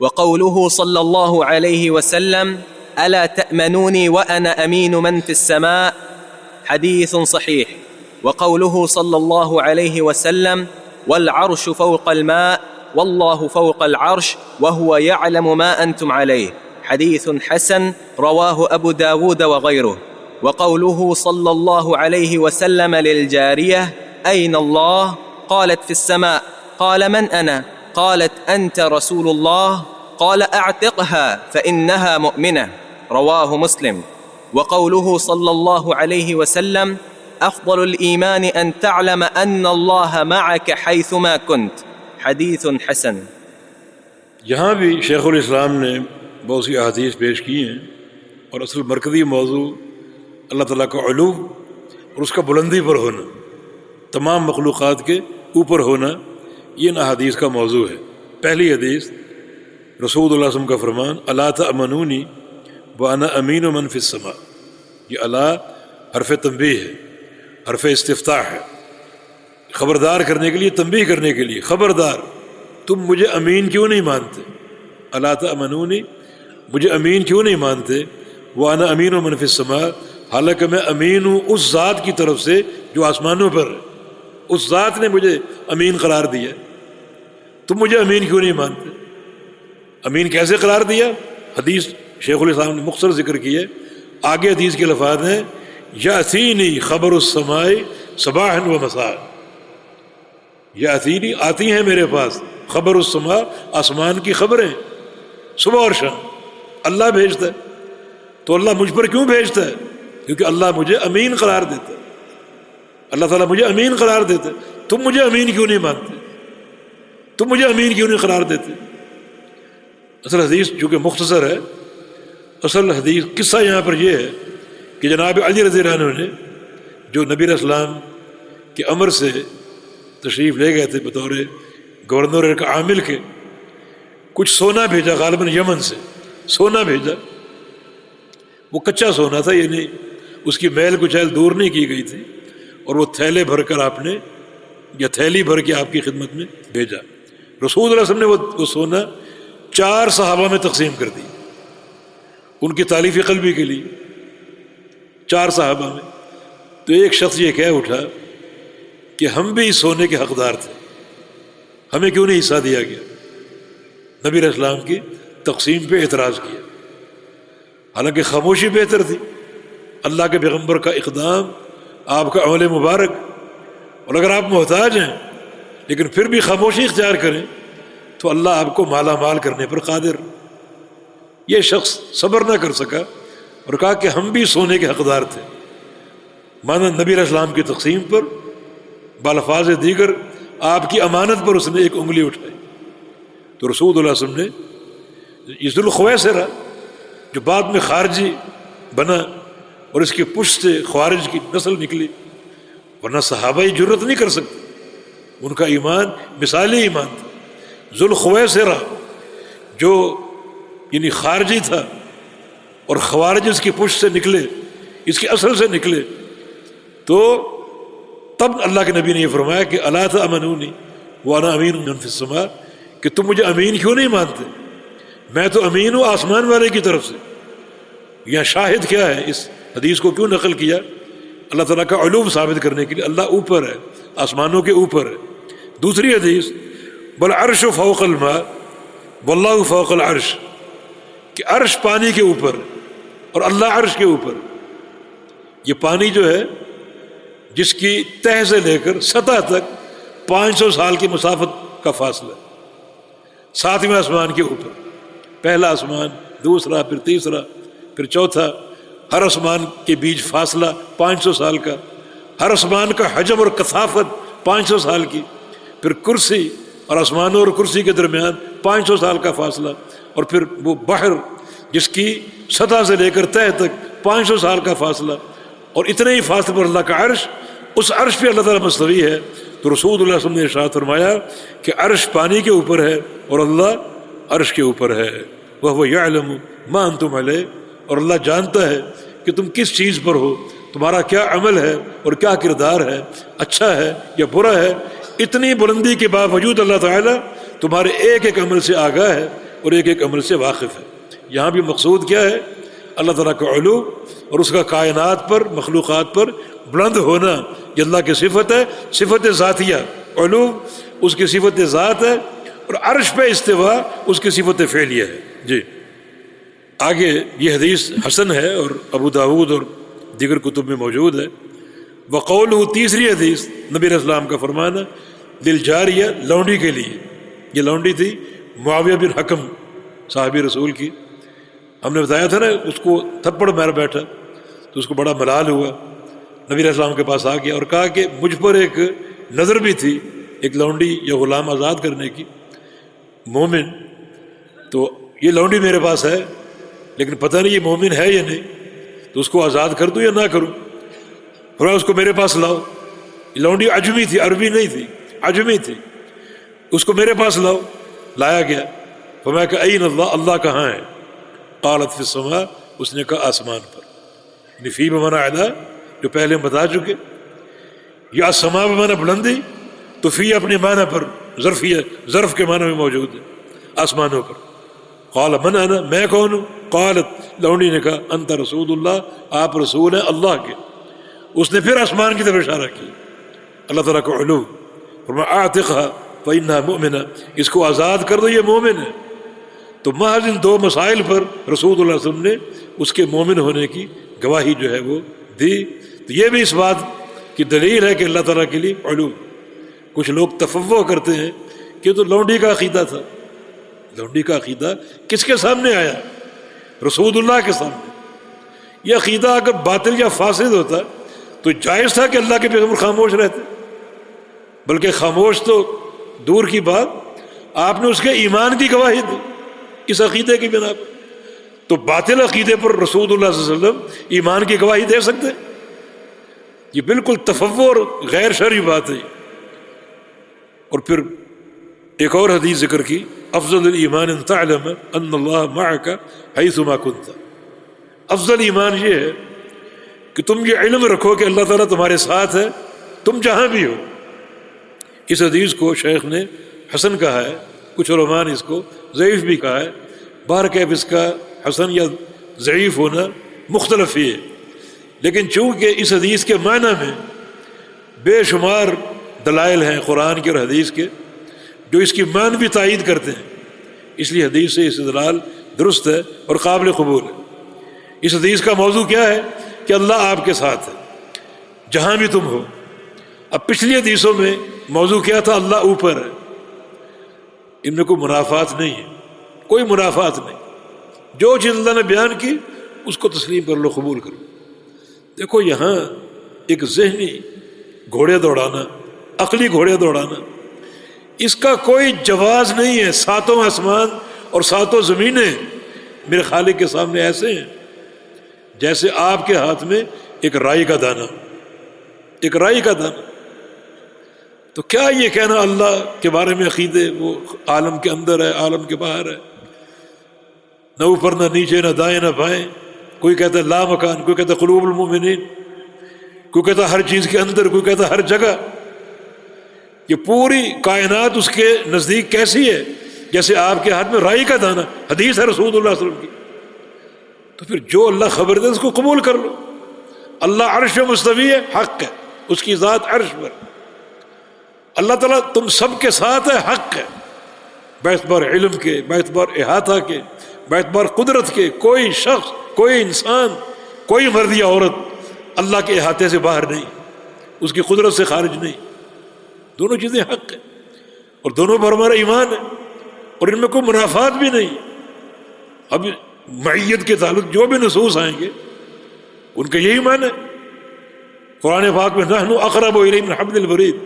وقوله صلى الله عليه وسلم: ألا تأمنوني وأنا أمين من في السماء، حديث صحيح. وقوله صلى الله عليه وسلم: والعرش فوق الماء والله فوق العرش وهو يعلم ما أنتم عليه، حديث حسن رواه أبو داود وغيره. وقوله صلى الله عليه وسلم للجارية: أين الله؟ قالت: في السماء. قال: من أنا؟ قالت: أنت رسول الله. قال: أعتقها فإنها مؤمنة، رواه مسلم. وقوله صلى الله عليه وسلم: أفضل الإيمان أن تعلم أن الله معك حيثما كنت، حديث حسن۔ یہاں بھی شیخ الاسلام نے بہت سی احادیث پیش کی ہیں، اور اصل مرکزی موضوع اللہ تعالیٰ کا علو اور اس کا بلندی پر ہونا، تمام مخلوقات کے اوپر ہونا، یہ ان احادیث کا موضوع ہے۔ پہلی حدیث رسول اللہ صلی اللہ علیہ وسلم کا فرمان: الا تأمنونی وانا امین من فی السماء۔ یہ الا حرف تنبیہ ہے، حرف استفتاح ہے، خبردار کرنے کے لیے، تنبیہ کرنے کے لیے، خبردار تم مجھے امین کیوں نہیں مانتے؟ الا تأمنونی، مجھے امین کیوں نہیں مانتے؟ وانا امین من فی السماء، حالانکہ میں امین ہوں اس ذات کی طرف سے جو آسمانوں پر ہے، اس ذات نے مجھے امین قرار دیا، تم مجھے امین کیوں نہیں مانتے؟ امین کیسے قرار دیا؟ حدیث شیخ الاسلام نے مختصر ذکر کی ہے، آگے حدیث کے الفاظ ہیں: یأتینی خبر السماء صباحا و مساء۔ یأتینی، آتی ہیں میرے پاس، خبر السماء، آسمان کی خبریں، صبح اور شام اللہ بھیجتا ہے۔ تو اللہ مجھ پر کیوں بھیجتا ہے؟ کیونکہ اللہ مجھے امین قرار دیتا ہے، اللہ تعالیٰ مجھے امین قرار دیتا ہے۔ تم مجھے امین کیوں نہیں مانتے؟ تم مجھے امین کیوں نہیں قرار دیتے؟ اصل حدیث چونکہ مختصر ہے، اصل حدیث قصہ یہاں پر یہ ہے کہ جناب علی رضی اللہ عنہ نے جو نبی علیہ السلام کے امر سے تشریف لے گئے تھے بطور گورنر کا عامل کے، کچھ سونا بھیجا، غالباً یمن سے سونا بھیجا۔ وہ کچا سونا تھا، یعنی اس کی میل کچیل دور نہیں کی گئی تھی، اور وہ تھیلے بھر کر آپ نے، یا تھیلی بھر کے آپ کی خدمت میں بھیجا۔ رسول اللہ صلی اللہ علیہ وسلم نے وہ سونا 4 صحابہ میں تقسیم کر دی، ان کی تالیف قلبی کے لیے، 4 صحابہ میں۔ تو ایک شخص یہ کہہ اٹھا کہ ہم بھی اس سونے کے حقدار تھے، ہمیں کیوں نہیں حصہ دیا گیا؟ نبی علیہ السلام کی تقسیم پہ اعتراض کیا، حالانکہ خاموشی بہتر تھی۔ اللہ کے پیغمبر کا اقدام، آپ کا عمل مبارک، اور اگر آپ محتاج ہیں لیکن پھر بھی خاموشی اختیار کریں تو اللہ آپ کو مالا مال کرنے پر قادر۔ یہ شخص صبر نہ کر سکا اور کہا کہ ہم بھی سونے کے حقدار تھے، مانا نبی علیہ السلام کی تقسیم پر بالفاظ دیگر آپ کی امانت پر اس نے ایک انگلی اٹھائی۔ تو رسول اللہ صلی اللہ علیہ وسلم نے یہ ذوالخویسرہ جو بعد میں خارجی بنا اور اس کی پشت سے خوارج کی نسل نکلی، ورنہ صحابہ ہی جرت نہیں کر سکتے، ان کا ایمان مثالی ایمان تھا۔ ذوالخویسرہ جو یعنی خارجی تھا اور خوارج اس کی پشت سے نکلے، اس کی اصل سے نکلے، تو تب اللہ کے نبی نے یہ فرمایا کہ الا تأمنونی وانا امین من فی السماء، کہ تم مجھے امین کیوں نہیں مانتے؟ میں تو امین ہوں آسمان والے کی طرف سے۔ یہاں شاہد کیا ہے؟ اس حدیث کو کیوں نقل کیا؟ اللہ تعالیٰ کا علو ثابت کرنے کے لیے، اللہ اوپر ہے، آسمانوں کے اوپر ہے۔ دوسری حدیث والعرش فوق الماء واللہ فوق العرش، کہ عرش پانی کے اوپر اور اللہ عرش کے اوپر۔ یہ پانی جو ہے جس کی تہ سے لے کر سطح تک 500 سال کی مسافت کا فاصلہ، 7ویں آسمان کے اوپر، پہلا آسمان، دوسرا، پھر تیسرا، پھر چوتھا، ہر آسمان کے بیچ فاصلہ 500 سال کا، ہر آسمان کا حجم اور کثافت 500 سال کی، پھر کرسی اور آسمانوں اور کرسی کے درمیان 500 سال کا فاصلہ، اور پھر وہ بحر جس کی سطح سے لے کر تہ تک 500 سال کا فاصلہ، اور اتنے ہی فاصلے پر اللہ کا عرش، اس عرش پہ اللہ تعالیٰ مستوی ہے۔ تو رسول اللہ صلی اللہ علیہ وسلم نے ارشاد فرمایا کہ عرش پانی کے اوپر ہے اور اللہ عرش کے اوپر ہے۔ وَهُوَ يَعْلَمُ مَا أَنْتُمْ عَلَيْهِ، اور اللہ جانتا ہے کہ تم کس چیز پر ہو، تمہارا کیا عمل ہے اور کیا کردار ہے، اچھا ہے یا برا ہے۔ اتنی بلندی کے باوجود اللہ تعالیٰ تمہارے ایک ایک عمل سے آگاہ ہے، اور ایک ایک عمل سے واقف ہے۔ یہاں بھی مقصود کیا ہے؟ اللہ تعالیٰ کا علو اور اس کا کائنات پر، مخلوقات پر بلند ہونا، یہ اللہ کی صفت ہے، صفت ذاتیہ۔ علو اس کی صفت ذات ہے، اور عرش پہ استوا اس کی صفت فعلیہ ہے۔ جی آگے یہ حدیث حسن ہے اور ابو داود اور دیگر کتب میں موجود ہے۔ وقولہ، تیسری حدیث، نبی علیہ السلام کا فرمانا، للجاریہ، لونڈی کے لیے۔ یہ لونڈی تھی معاویہ بن حکم صحابی رسول کی، ہم نے بتایا تھا نا، اس کو تھپڑ مار بیٹھا تو اس کو بڑا ملال ہوا، نبی علیہ السلام کے پاس آ گیا اور کہا کہ مجھ پر ایک نظر بھی تھی ایک لونڈی یا غلام آزاد کرنے کی، مومن، تو یہ لونڈی میرے پاس ہے لیکن پتہ نہیں یہ مومن ہے یا نہیں، تو اس کو آزاد کر دوں یا نہ کروں؟ پھر اس کو میرے پاس لاؤ۔ یہ لونڈی عجمی تھی، عربی نہیں تھی، عجمی تھی، اس کو میرے پاس لاؤ۔ لایا گیا، فرمایا کہ این اللہ، اللہ کہاں ہے؟ قالت فی السماء، اس نے کہا آسمان پر، یعنی فی بمانا اعلیٰ، جو پہلے ہم بتا چکے، یا السماء بمانا بلندی، تو فی اپنے معنی پر ظرفیہ، ظرف کے معنی میں موجود ہے، آسمانوں پر۔ قال من انا، میں کون ہوں؟ قالت، لونڈی نے کہا انت رسول اللہ، آپ رسول ہیں اللہ کے۔ اس نے پھر آسمان کی طرف اشارہ کیا، اللہ تعالیٰ کا علو۔ فرمایا اعتقھا فإنھا مؤمنہ، اس کو آزاد کر دو، یہ مومن ہے۔ تو محض ان دو مسائل پر رسول اللہ صلی اللہ علیہ وسلم نے اس کے مومن ہونے کی گواہی جو ہے وہ دی۔ تو یہ بھی اس بات کی دلیل ہے کہ اللہ تعالیٰ کے لیے علو۔ کچھ لوگ تفوہ کرتے ہیں کہ تو لونڈی کا عقیدہ تھا، لونڈی کا عقیدہ کس کے سامنے آیا؟ رسول اللہ کے سامنے۔ یہ عقیدہ اگر باطل یا فاسد ہوتا تو جائز تھا کہ اللہ کے پیغمبر خاموش رہتے، بلکہ خاموش تو دور کی بات، آپ نے اس کے ایمان کی گواہی دی اس عقیدے کی بنا پر۔ تو باطل عقیدے پر رسول اللہ صلی اللہ علیہ وسلم ایمان کی گواہی دے سکتے؟ یہ بالکل تفور غیر شرعی بات ہے۔ اور پھر ایک اور حدیث ذکر کی، افضل الایمان ان تعلم ان اللہ معک حیثما کنت۔ افضل ایمان یہ ہے کہ تم یہ علم رکھو کہ اللہ تعالیٰ تمہارے ساتھ ہے، تم جہاں بھی ہو۔ اس حدیث کو شیخ نے حسن کہا ہے، کچھ علماء نے اس کو ضعیف بھی کہا ہے۔ بہرکیف اس کا حسن یا ضعیف ہونا مختلف ہی ہے، لیکن چونکہ اس حدیث کے معنی میں بے شمار دلائل ہیں قرآن کے اور حدیث کے جو اس کی معنی بھی تائید کرتے ہیں، اس لیے حدیث سے استدلال درست ہے اور قابل قبول ہے۔ اس حدیث کا موضوع کیا ہے؟ کہ اللہ آپ کے ساتھ ہے جہاں بھی تم ہو۔ اب پچھلی حدیثوں میں موضوع کیا تھا؟ اللہ اوپر ہے۔ ان میں کوئی منافات نہیں ہے، کوئی منافات نہیں۔ جو چیز اللہ نے بیان کی اس کو تسلیم کر لو، قبول کرو۔ دیکھو یہاں ایک ذہنی گھوڑے دوڑانا، عقلی گھوڑے دوڑانا، اس کا کوئی جواز نہیں ہے۔ ساتوں آسمان اور ساتوں زمینیں میرے خالق کے سامنے ایسے ہیں جیسے آپ کے ہاتھ میں ایک رائی کا دانہ، ایک رائی کا دانہ۔ تو کیا یہ کہنا اللہ کے بارے میں عقیدے وہ عالم کے اندر ہے، عالم کے باہر ہے، نہ اوپر نہ نیچے، نہ دائیں نہ بائیں، کوئی کہتا ہے لا مکان، کوئی کہتا ہے قلوب المؤمنین، کوئی کہتا ہے ہر چیز کے اندر، کوئی کہتا ہے ہر جگہ۔ یہ پوری کائنات اس کے نزدیک کیسی ہے؟ جیسے آپ کے ہاتھ میں رائی کا دانہ۔ حدیث ہے رسول اللہ صلی اللہ علیہ وسلم کی۔ تو پھر جو اللہ خبر دے اس کو قبول کر لو۔ اللہ عرش مستوی ہے، حق ہے، اس کی ذات عرش پر۔ اللہ تعالیٰ تم سب کے ساتھ ہے، حق ہے، باعتبار علم کے، باعتبار احاطہ کے، باعتبار قدرت کے۔ کوئی شخص، کوئی انسان، کوئی مرد یا عورت اللہ کے احاطے سے باہر نہیں، اس کی قدرت سے خارج نہیں۔ دونوں چیزیں حق ہیں اور دونوں پر ہمارا ایمان ہے اور ان میں کوئی منافات بھی نہیں۔ اب معیت کے تعلق جو بھی نصوص آئیں گے ان کا یہی معنی ہے۔ قرآن پاک میں نحن اقرب الیہ من حبل الورید،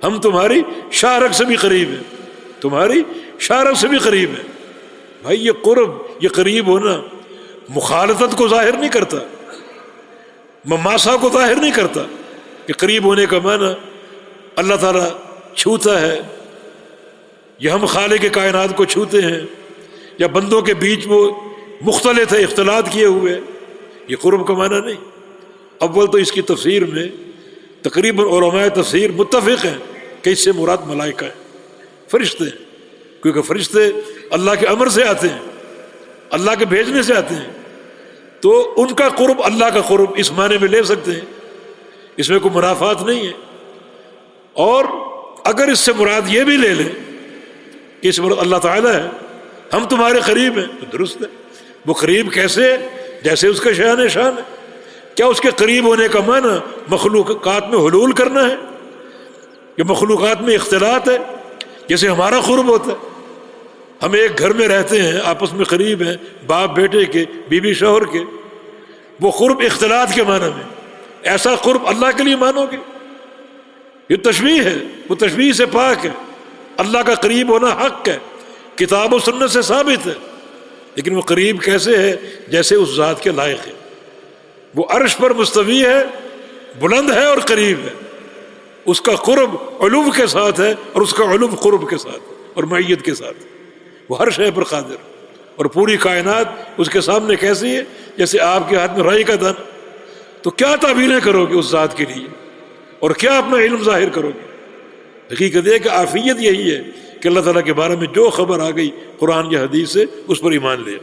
ہم تمہاری شارک سے بھی قریب ہیں، تمہاری شارک سے بھی قریب ہیں۔ بھائی یہ قرب، یہ قریب ہونا مخالطت کو ظاہر نہیں کرتا، مماسا کو ظاہر نہیں کرتا کہ قریب ہونے کا معنی اللہ تعالیٰ چھوتا ہے یا ہم خالق کائنات کو چھوتے ہیں یا بندوں کے بیچ وہ مختلط ہے، اختلاط کیے ہوئے، یہ قرب کا معنی نہیں۔ اول تو اس کی تفسیر میں تقریباً علماء تفسیر متفق ہیں کہ اس سے مراد ملائکہ ہیں، فرشتے ہیں، کیونکہ فرشتے اللہ کے امر سے آتے ہیں، اللہ کے بھیجنے سے آتے ہیں، تو ان کا قرب اللہ کا قرب اس معنی میں لے سکتے ہیں، اس میں کوئی منافات نہیں ہے۔ اور اگر اس سے مراد یہ بھی لے لیں کہ اس مراد اللہ تعالیٰ ہے، ہم تمہارے قریب ہیں، تو درست ہے۔ وہ قریب کیسے ہے؟ جیسے اس کا شان ہے۔ کیا اس کے قریب ہونے کا معنی مخلوقات میں حلول کرنا ہے کہ مخلوقات میں اختلاط ہے جیسے ہمارا قرب ہوتا ہے؟ ہم ایک گھر میں رہتے ہیں، آپس میں قریب ہیں، باپ بیٹے کے، بیوی شوہر کے، وہ قرب اختلاط کے معنی میں۔ ایسا قرب اللہ کے لیے مانو گے؟ یہ تشبیہ ہے، وہ تشبیہ سے پاک ہے۔ اللہ کا قریب ہونا حق ہے، کتاب و سنت سے ثابت ہے، لیکن وہ قریب کیسے ہے؟ جیسے اس ذات کے لائق ہے۔ وہ عرش پر مستوی ہے، بلند ہے اور قریب ہے، اس کا قرب علو کے ساتھ ہے اور اس کا علو قرب کے ساتھ اور معیت کے ساتھ۔ وہ ہر شے پر قادر، اور پوری کائنات اس کے سامنے کیسی ہے؟ جیسے آپ کے ہاتھ میں رائی کا دانہ۔ تو کیا تعبیریں کرو گے اس ذات کے لیے، اور کیا اپنا علم ظاہر کرو گے؟ حقیقت یہ کہ عافیت یہی ہے کہ اللہ تعالیٰ کے بارے میں جو خبر آ گئی قرآن یا حدیث سے، اس پر ایمان لے۔